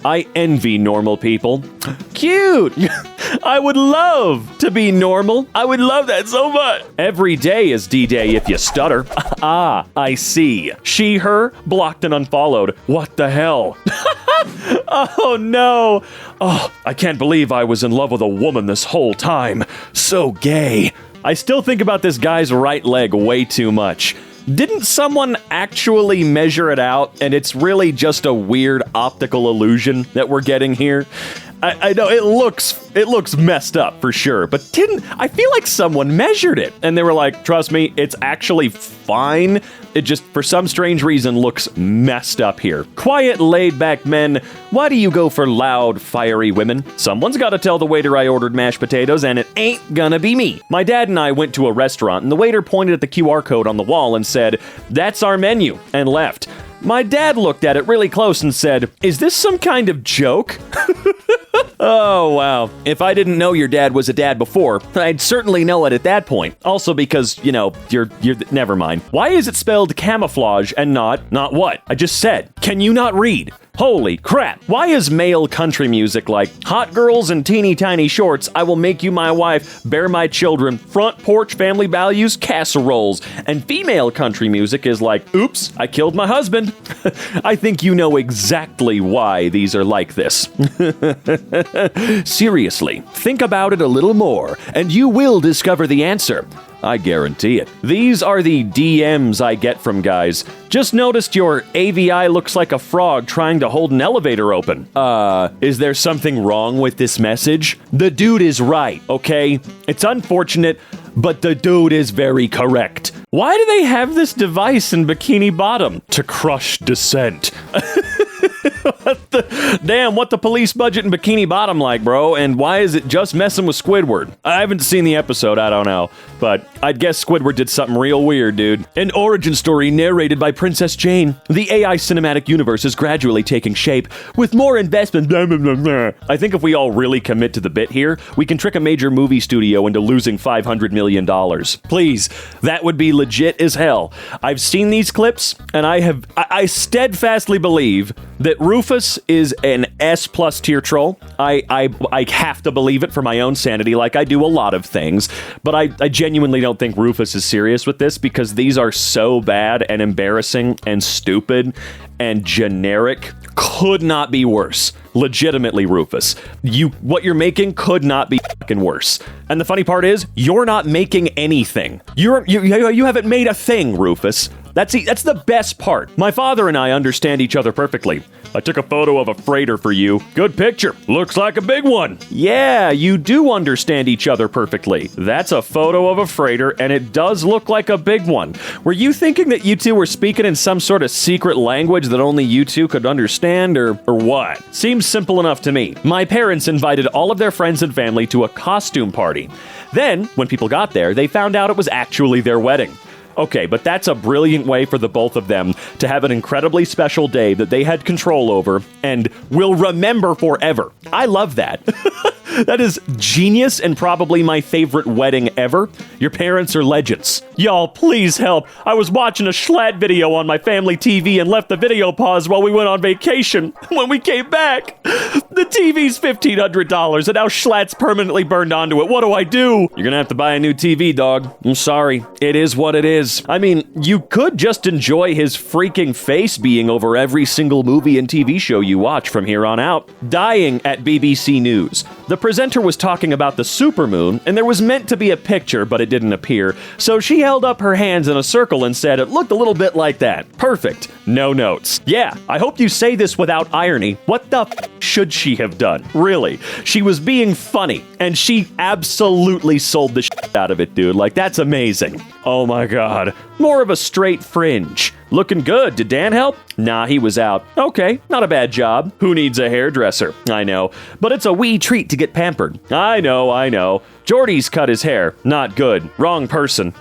I envy normal people. Cute! I would love to be normal. I would love that so much. Every day is D-Day if you stutter. Ah, I see. She, her, blocked and unfollowed. What the hell? Oh no. Oh, I can't believe I was in love with a woman this whole time. So gay. I still think about this guy's right leg way too much. Didn't someone actually measure it out, and it's really just a weird optical illusion that we're getting here? I know it looks messed up for sure, but I feel like someone measured it and they were like, trust me, it's actually fine. It just, for some strange reason, looks messed up here. Quiet, laid-back men, why do you go for loud, fiery women? Someone's got to tell the waiter I ordered mashed potatoes, and it ain't gonna be me. My dad and I went to a restaurant, and the waiter pointed at the QR code on the wall and said, "That's our menu," and left. My dad looked at it really close and said, "Is this some kind of joke?" Oh, wow. If I didn't know your dad was a dad before, I'd certainly know it at that point. Also because, you're never mind. Why is it spelled camouflage and not what? I just said. Can you not read? Holy crap. Why is male country music like hot girls in teeny tiny shorts, I will make you my wife, bear my children, front porch family values, casseroles, and female country music is like, oops, I killed my husband. I think you know exactly why these are like this. Seriously, think about it a little more, and you will discover the answer. I guarantee it. These are the DMs I get from guys. Just noticed your AVI looks like a frog trying to hold an elevator open. Is there something wrong with this message? The dude is right, okay? It's unfortunate, but the dude is very correct. Why do they have this device in Bikini Bottom? To crush dissent. What the police budget in Bikini Bottom like, bro? And why is it just messing with Squidward? I haven't seen the episode, I don't know. But I'd guess Squidward did something real weird, dude. An origin story narrated by Princess Jane. The AI cinematic universe is gradually taking shape with more investment. I think if we all really commit to the bit here, we can trick a major movie studio into losing $500 million. Please, that would be legit as hell. I've seen these clips, and I steadfastly believe that Rufus is an S+ tier troll. I have to believe it for my own sanity, like I do a lot of things, but I genuinely don't think Rufus is serious with this because these are so bad and embarrassing and stupid and generic. Could not be worse. Legitimately, Rufus. What you're making could not be fucking worse. And the funny part is, you're not making anything. You haven't made a thing, Rufus. That's the best part. My father and I understand each other perfectly. I took a photo of a freighter for you. Good picture. Looks like a big one. Yeah, you do understand each other perfectly. That's a photo of a freighter, and it does look like a big one. Were you thinking that you two were speaking in some sort of secret language that only you two could understand, or what? Seems simple enough to me. My parents invited all of their friends and family to a costume party. Then, when people got there, they found out it was actually their wedding. Okay, but that's a brilliant way for the both of them to have an incredibly special day that they had control over and will remember forever. I love that. That is genius and probably my favorite wedding ever. Your parents are legends. Y'all, please help. I was watching a Schlatt video on my family TV and left the video paused while we went on vacation. When we came back, the TV's $1,500 and now Schlatt's permanently burned onto it. What do I do? You're gonna have to buy a new TV, dog. I'm sorry. It is what it is. I mean, you could just enjoy his freaking face being over every single movie and TV show you watch from here on out. Dying at BBC News. The presenter was talking about the supermoon, and there was meant to be a picture, but it didn't appear. So she held up her hands in a circle and said it looked a little bit like that. Perfect. No notes. Yeah, I hope you say this without irony. What the should she have done? Really? She was being funny, and she absolutely sold the out of it, dude. Like, that's amazing. Oh my god. More of a straight fringe. Looking good. Did Dan help? Nah, he was out. Okay, not a bad job. Who needs a hairdresser? I know. But it's a wee treat to get pampered. I know. Jordy's cut his hair. Not good. Wrong person.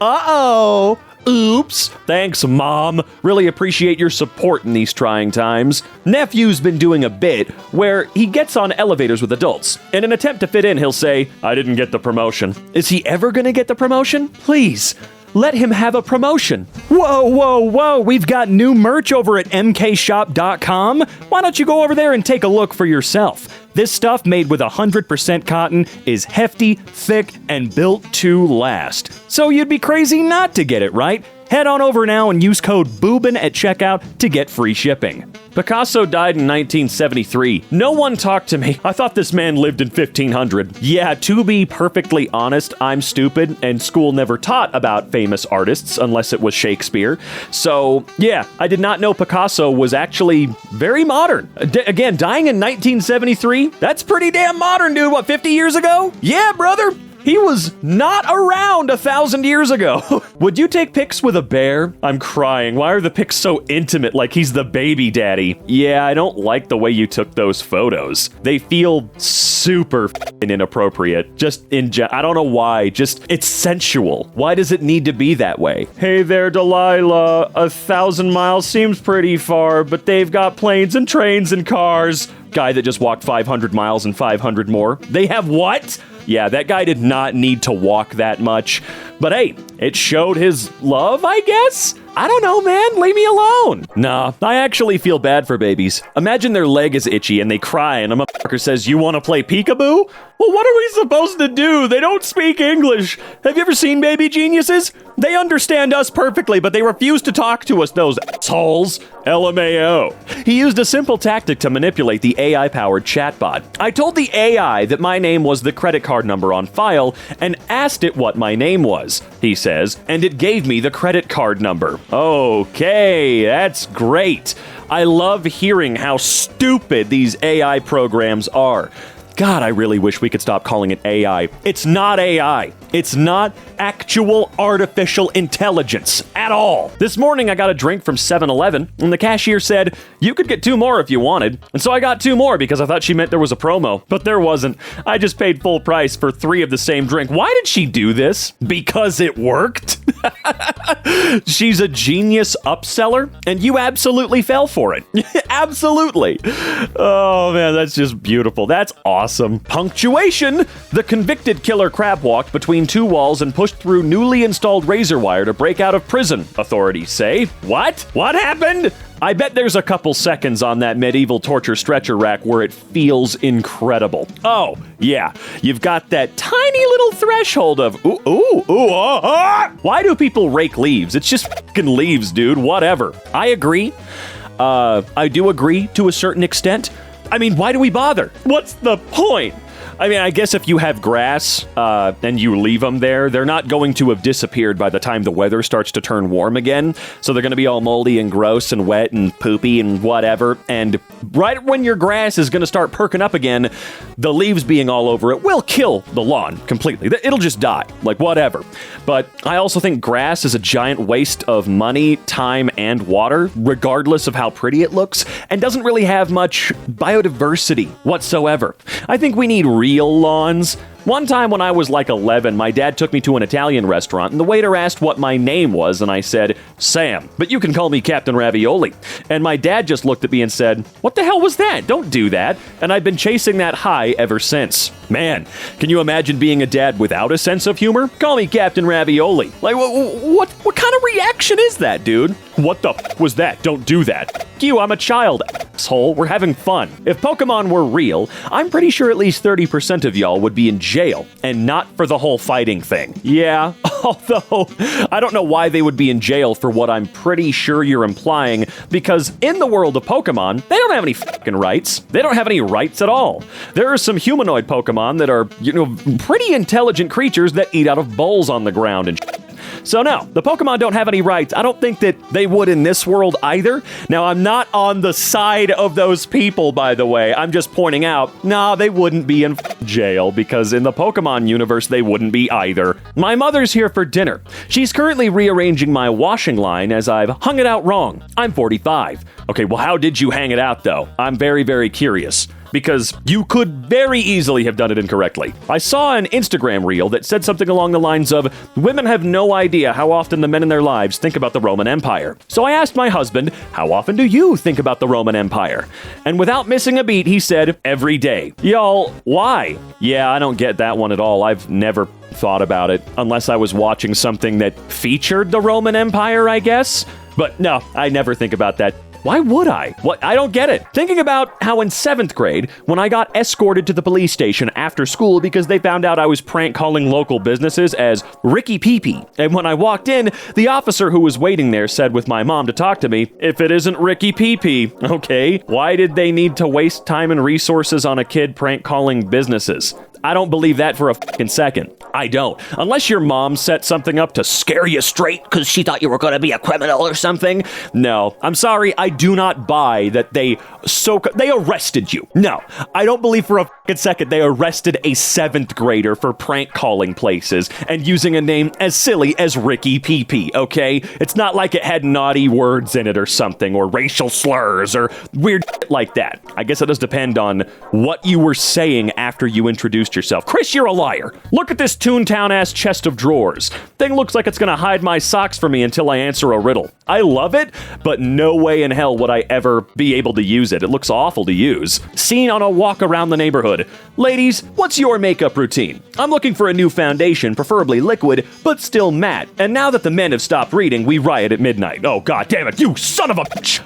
Uh-oh. Oops. Thanks, Mom. Really appreciate your support in these trying times. Nephew's been doing a bit where he gets on elevators with adults. In an attempt to fit in, he'll say, I didn't get the promotion. Is he ever gonna get the promotion? Please. let him have a promotion. Whoa, whoa, whoa, we've got new merch over at EmKayshop.com. Why don't you go over there and take a look for yourself? This stuff, made with 100% cotton, is hefty, thick, and built to last. So you'd be crazy not to get it, right? Head on over now and use code BOOBIN at checkout to get free shipping. Picasso died in 1973. No one talked to me. I thought this man lived in 1500. Yeah, to be perfectly honest, I'm stupid, and school never taught about famous artists unless it was Shakespeare. So, yeah, I did not know Picasso was actually very modern. Again, dying in 1973? That's pretty damn modern, dude. What, 50 years ago? Yeah, brother. He was not around 1,000 years ago. Would you take pics with a bear? I'm crying. Why are the pics so intimate, like he's the baby daddy? Yeah, I don't like the way you took those photos. They feel super inappropriate. I don't know why. It's sensual. Why does it need to be that way? Hey there, Delilah. 1,000 miles seems pretty far, but they've got planes and trains and cars. Guy that just walked 500 miles and 500 more. They have what? Yeah, that guy did not need to walk that much. But hey, it showed his love, I guess? I don't know, man. Leave me alone. Nah, I actually feel bad for babies. Imagine their leg is itchy and they cry and a motherfucker says, "You want to play peekaboo?" Well, what are we supposed to do? They don't speak English. Have you ever seen Baby Geniuses? They understand us perfectly, but they refuse to talk to us, those assholes. LMAO. He used a simple tactic to manipulate the AI-powered chatbot. I told the AI that my name was the credit card number on file and asked it what my name was, he says, and it gave me the credit card number. Okay, that's great. I love hearing how stupid these AI programs are. God, I really wish we could stop calling it AI. It's not AI. It's not actual artificial intelligence at all. This morning, I got a drink from 7-Eleven, and the cashier said, "You could get 2 more if you wanted." And so I got 2 more because I thought she meant there was a promo, but there wasn't. I just paid full price for 3 of the same drink. Why did she do this? Because it worked? She's a genius upseller, and you absolutely fell for it. Absolutely. Oh, man, that's just beautiful. That's awesome. Punctuation. The convicted killer crab walked between 2 walls and pushed through newly installed razor wire to break out of prison, authorities say. What? What happened? I bet there's a couple seconds on that medieval torture stretcher rack where it feels incredible. Oh, yeah. You've got that tiny little threshold of, Why do people rake leaves? It's just fucking leaves, dude. Whatever. I agree. I do agree to a certain extent. I mean, why do we bother? What's the point? I mean, I guess if you have grass and you leave them there, they're not going to have disappeared by the time the weather starts to turn warm again. So they're going to be all moldy and gross and wet and poopy and whatever. And right when your grass is going to start perking up again, the leaves being all over it will kill the lawn completely. It'll just die, like whatever. But I also think grass is a giant waste of money, time, and water, regardless of how pretty it looks, and doesn't really have much biodiversity whatsoever. I think we need real lawns. One time when I was like 11, my dad took me to an Italian restaurant, and the waiter asked what my name was, and I said, "Sam, but you can call me Captain Ravioli." And my dad just looked at me and said, "What the hell was that? Don't do that." And I've been chasing that high ever since. Man, can you imagine being a dad without a sense of humor? Call me Captain Ravioli. Like, what kind of reaction is that, dude? What the f*** was that? Don't do that. F*** you, I'm a child, asshole. We're having fun. If Pokemon were real, I'm pretty sure at least 30% of y'all would be in jail, and not for the whole fighting thing. Yeah, although I don't know why they would be in jail for what I'm pretty sure you're implying, because in the world of Pokemon, they don't have any fucking rights. They don't have any rights at all. There are some humanoid Pokemon that are, pretty intelligent creatures that eat out of bowls on the ground and shit. So no, the Pokemon don't have any rights. I don't think that they would in this world either. Now, I'm not on the side of those people, by the way. I'm just pointing out, nah, they wouldn't be in jail, because in the Pokemon universe, they wouldn't be either. My mother's here for dinner. She's currently rearranging my washing line as I've hung it out wrong. I'm 45. Okay, well, how did you hang it out, though? I'm very, very curious. because you could very easily have done it incorrectly. I saw an Instagram reel that said something along the lines of, women have no idea how often the men in their lives think about the Roman Empire. So I asked my husband, how often do you think about the Roman Empire? And without missing a beat, he said, every day. Y'all, why? Yeah, I don't get that one at all. I've never thought about it, unless I was watching something that featured the Roman Empire, I guess. But no, I never think about that. Why would I? What? I don't get it. Thinking about how in 7th grade, when I got escorted to the police station after school because they found out I was prank calling local businesses as Ricky Pee-Pee. And when I walked in, the officer who was waiting there said with my mom to talk to me, if it isn't Ricky Pee-Pee, okay, why did they need to waste time and resources on a kid prank calling businesses? I don't believe that for a fucking second. I don't. Unless your mom set something up to scare you straight because she thought you were going to be a criminal or something. No, I'm sorry. I do not buy that they arrested you. No, I don't believe for a fucking second they arrested a 7th grader for prank calling places and using a name as silly as Ricky Pee-Pee, okay? It's not like it had naughty words in it or something, or racial slurs or weird shit like that. I guess it does depend on what you were saying after you introduced yourself. Chris, you're a liar. Look at this Toontown-ass chest of drawers. Thing looks like it's gonna hide my socks for me until I answer a riddle. I love it, but no way in hell would I ever be able to use it. It looks awful to use. Seen on a walk around the neighborhood. Ladies, what's your makeup routine? I'm looking for a new foundation, preferably liquid, but still matte. And now that the men have stopped reading, we riot at midnight. Oh, god damn it, you son of a bitch!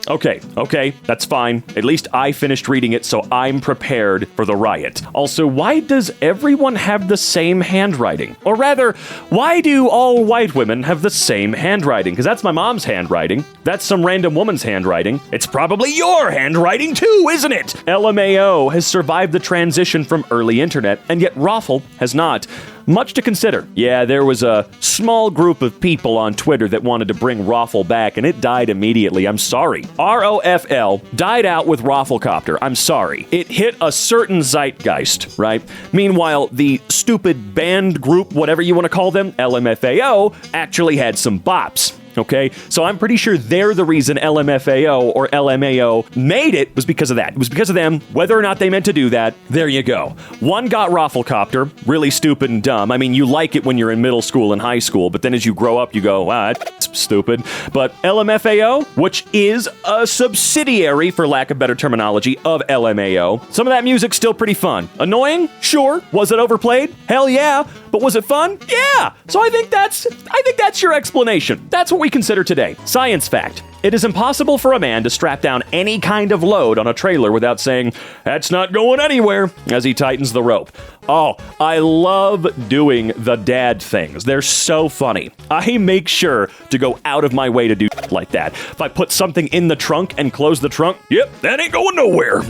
Okay, that's fine. At least I finished reading it, so I'm prepared for the riot. Also, why does everyone have the same handwriting? Or rather, why do all white women have the same handwriting? Because that's my mom's handwriting. That's some random woman's handwriting. It's probably your handwriting too, isn't it? LMAO has survived the transition from early internet, and yet Raffle has not. Much to consider. Yeah, there was a small group of people on Twitter that wanted to bring Raffle back, and it died immediately. I'm sorry. ROFL died out with Rafflecopter. I'm sorry. It hit a certain zeitgeist, right? Meanwhile, the stupid band group, whatever you want to call them, LMFAO, actually had some bops. Okay, so I'm pretty sure they're the reason LMFAO or LMAO made it was because of that. It was because of them. Whether or not they meant to do that, there you go. One got Rafflecopter, really stupid and dumb. I mean, you like it when you're in middle school and high school, but then as you grow up, you go, wow, that's stupid. But LMFAO, which is a subsidiary, for lack of better terminology, of LMAO, some of that music's still pretty fun. Annoying? Sure. Was it overplayed? Hell yeah. But was it fun? Yeah. So I think that's your explanation. That's what we consider today. Science fact. It is impossible for a man to strap down any kind of load on a trailer without saying, "That's not going anywhere," as he tightens the rope. Oh, I love doing the dad things. They're so funny. I make sure to go out of my way to do like that. If I put something in the trunk and close the trunk, yep, that ain't going nowhere.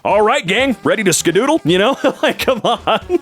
All right, gang, ready to skedoodle? You know, like, come on.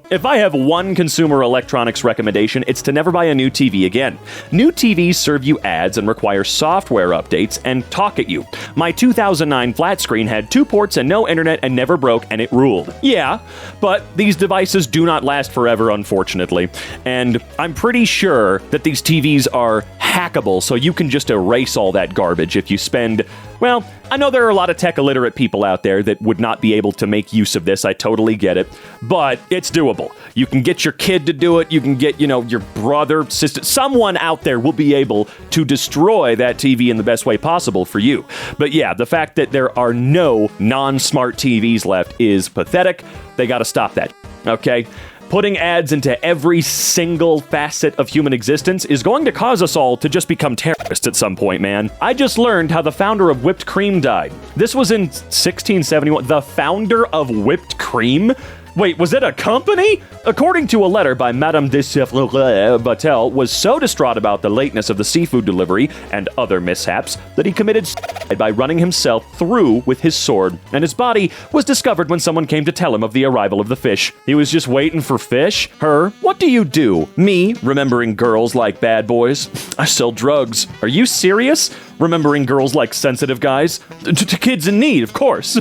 If I have one consumer electronics recommendation, it's to never buy a new TV again. New TVs serve you ads and require software updates and talk at you. My 2009 flat screen had 2 ports and no internet and never broke, and it ruled. Yeah, but these devices do not last forever, unfortunately. And I'm pretty sure that these TVs are hackable, so you can just erase all that garbage if you spend... Well, I know there are a lot of tech-illiterate people out there that would not be able to make use of this. I totally get it. But it's doable. You can get your kid to do it. You can get, your brother, sister. Someone out there will be able to destroy that TV in the best way possible for you. But yeah, the fact that there are no non-smart TVs left is pathetic. They gotta stop that. Okay? Putting ads into every single facet of human existence is going to cause us all to just become terrorists at some point, man. I just learned how the founder of whipped cream died. This was in 1671. The founder of whipped cream? Wait, was it a company? According to a letter by Madame de Batel, was so distraught about the lateness of the seafood delivery and other mishaps that he committed suicide by running himself through with his sword, and his body was discovered when someone came to tell him of the arrival of the fish. He was just waiting for fish? Her? What do you do? Me? Remembering girls like bad boys? I sell drugs. Are you serious? Remembering girls like sensitive guys? To kids in need, of course.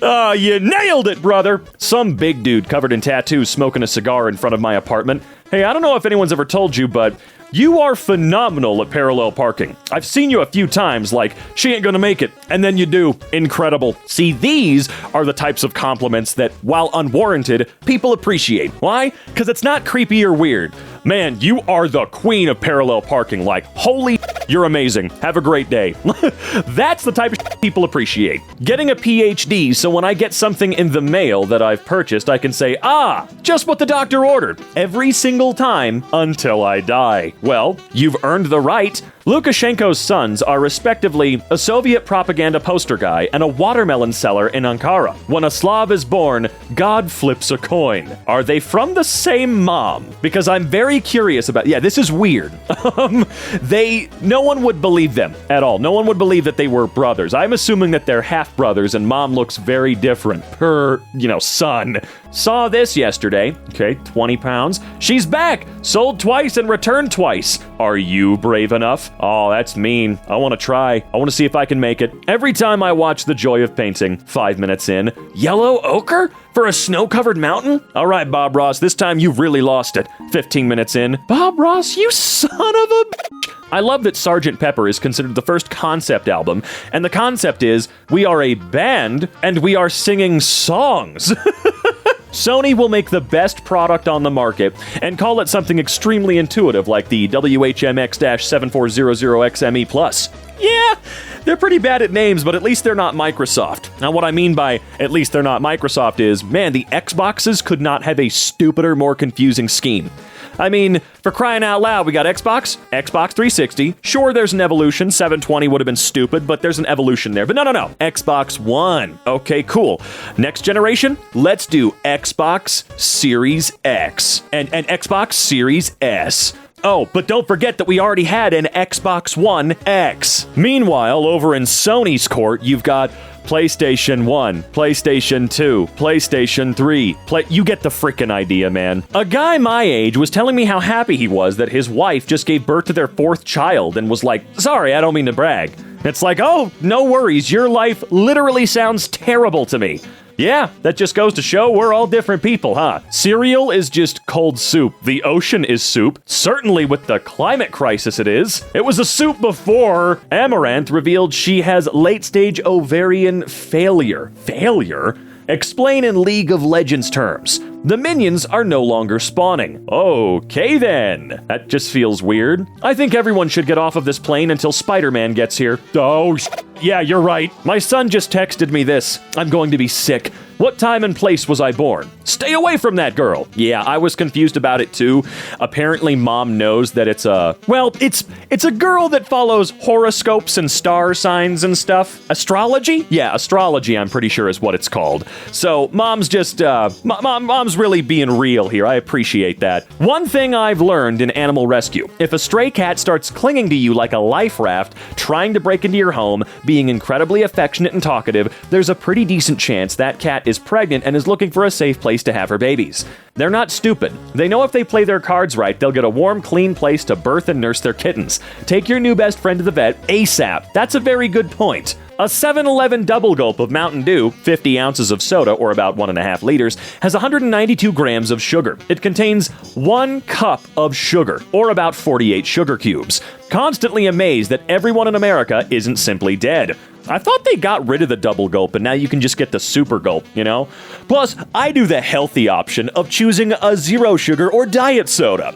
Oh, you nailed it, brother! Some big dude covered in tattoos smoking a cigar in front of my apartment. Hey, I don't know if anyone's ever told you, but You are phenomenal at parallel parking. I've seen you a few times, like, she ain't gonna make it, and then you do. Incredible. See, these are the types of compliments that, while unwarranted, people appreciate. Why? Because it's not creepy or weird. Man, you are the queen of parallel parking. Like, holy, you're amazing. Have a great day. That's the type of people appreciate. Getting a PhD, so when I get something in the mail that I've purchased, I can say, ah, just what the doctor ordered, every single time until I die. Well, you've earned the right. Lukashenko's sons are respectively a Soviet propaganda poster guy and a watermelon seller in Ankara. When a Slav is born, God flips a coin. Are they from the same mom? Because I'm very curious about... Yeah, this is weird. No one would believe them at all. No one would believe that they were brothers. I'm assuming that they're half-brothers and mom looks very different per, son. Saw this yesterday. Okay, 20 pounds. She's back! Sold twice and returned twice. Are you brave enough? Oh, that's mean. I want to try. I want to see if I can make it. Every time I watch The Joy of Painting, 5 minutes in, yellow ochre? For a snow-covered mountain? All right, Bob Ross, this time you've really lost it. 15 minutes in. Bob Ross, you son of a bitch. I love that Sgt. Pepper is considered the first concept album, and the concept is, we are a band, and we are singing songs. Sony will make the best product on the market and call it something extremely intuitive like the WHMX-7400XME Plus. Yeah, they're pretty bad at names, but at least they're not Microsoft. Now, what I mean by at least they're not Microsoft is, man, the Xboxes could not have a stupider, more confusing scheme. I mean, for crying out loud, we got Xbox 360. Sure, there's an evolution. 720 would have been stupid, but there's an evolution there. But no. Xbox One. Okay, cool. Next generation, let's do Xbox Series X and Xbox Series S. Oh, but don't forget that we already had an Xbox One X. Meanwhile, over in Sony's court, you've got PlayStation 1, PlayStation 2, PlayStation 3. You get the frickin' idea, man. A guy my age was telling me how happy he was that his wife just gave birth to their 4th child and was like, sorry, I don't mean to brag. It's like, oh, no worries, your life literally sounds terrible to me. Yeah, that just goes to show we're all different people, huh? Cereal is just cold soup. The ocean is soup. Certainly with the climate crisis it is. It was a soup before Amaranth revealed she has late-stage ovarian failure. Failure? Explain in League of Legends terms. The minions are no longer spawning. Okay then. That just feels weird. I think everyone should get off of this plane until Spider-Man gets here. Oh, yeah, you're right. My son just texted me this. I'm going to be sick. What time and place was I born? Stay away from that girl. Yeah, I was confused about it too. Apparently mom knows that it's a girl that follows horoscopes and star signs and stuff. Astrology? Yeah, astrology I'm pretty sure is what it's called. So mom's just, mom's really being real here. I appreciate that. One thing I've learned in animal rescue, if a stray cat starts clinging to you like a life raft, trying to break into your home, being incredibly affectionate and talkative, there's a pretty decent chance that cat is pregnant and is looking for a safe place to have her babies. They're not stupid. They know if they play their cards right, they'll get a warm, clean place to birth and nurse their kittens. Take your new best friend to the vet ASAP. That's a very good point. A 7-Eleven double gulp of Mountain Dew, 50 ounces of soda, or about 1.5 liters, has 192 grams of sugar. It contains 1 cup of sugar, or about 48 sugar cubes. Constantly amazed that everyone in America isn't simply dead. I thought they got rid of the double gulp and now you can just get the super gulp, Plus, I do the healthy option of choosing a 0 sugar or diet soda.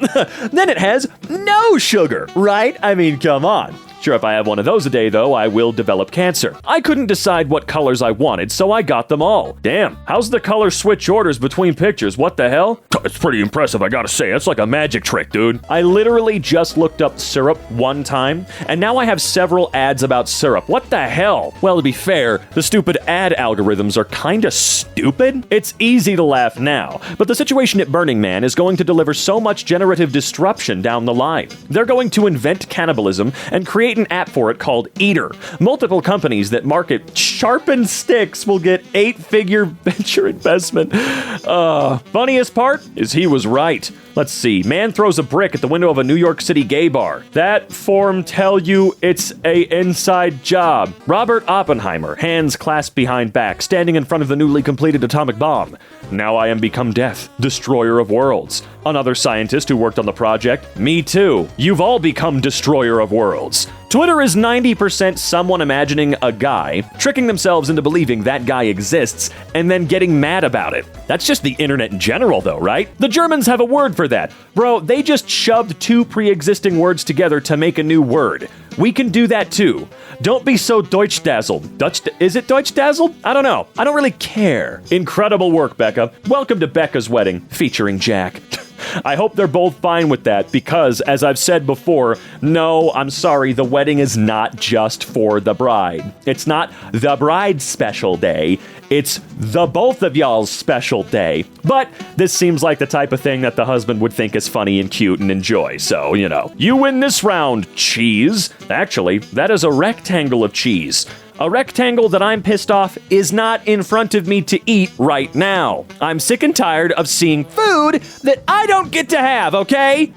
Then it has no sugar, right? I mean, come on. Sure, if I have one of those a day, though, I will develop cancer. I couldn't decide what colors I wanted, so I got them all. Damn, how's the color switch orders between pictures? What the hell? It's pretty impressive, I gotta say. It's like a magic trick, dude. I literally just looked up syrup one time, and now I have several ads about syrup. What the hell? Well, to be fair, the stupid ad algorithms are kinda stupid. It's easy to laugh now, but the situation at Burning Man is going to deliver so much generative disruption down the line. They're going to invent cannibalism and create an app for it called Eater. Multiple companies that market sharpened sticks will get 8-figure venture investment. Funniest part is he was right. Let's see. Man throws a brick at the window of a New York City gay bar. That form tell you it's a inside job. Robert Oppenheimer, hands clasped behind back, standing in front of the newly completed atomic bomb. Now I am become death, destroyer of worlds. Another scientist who worked on the project. Me too. You've all become destroyer of worlds. Twitter is 90% someone imagining a guy, tricking themselves into believing that guy exists, and then getting mad about it. That's just the internet in general, though, right? The Germans have a word for that. Bro, they just shoved two pre-existing words together to make a new word. We can do that too. Don't be so Deutschdazzled. Is it Deutschdazzled? I don't know. I don't really care. Incredible work, Becca. Welcome to Becca's wedding, featuring Jack. I hope they're both fine with that because, as I've said before, no, I'm sorry, the wedding is not just for the bride. It's not the bride's special day. It's the both of y'all's special day. But this seems like the type of thing that the husband would think is funny and cute and enjoy. So, you know, you win this round, cheese. Actually, that is a rectangle of cheese. A rectangle that I'm pissed off is not in front of me to eat right now. I'm sick and tired of seeing food that I don't get to have, okay?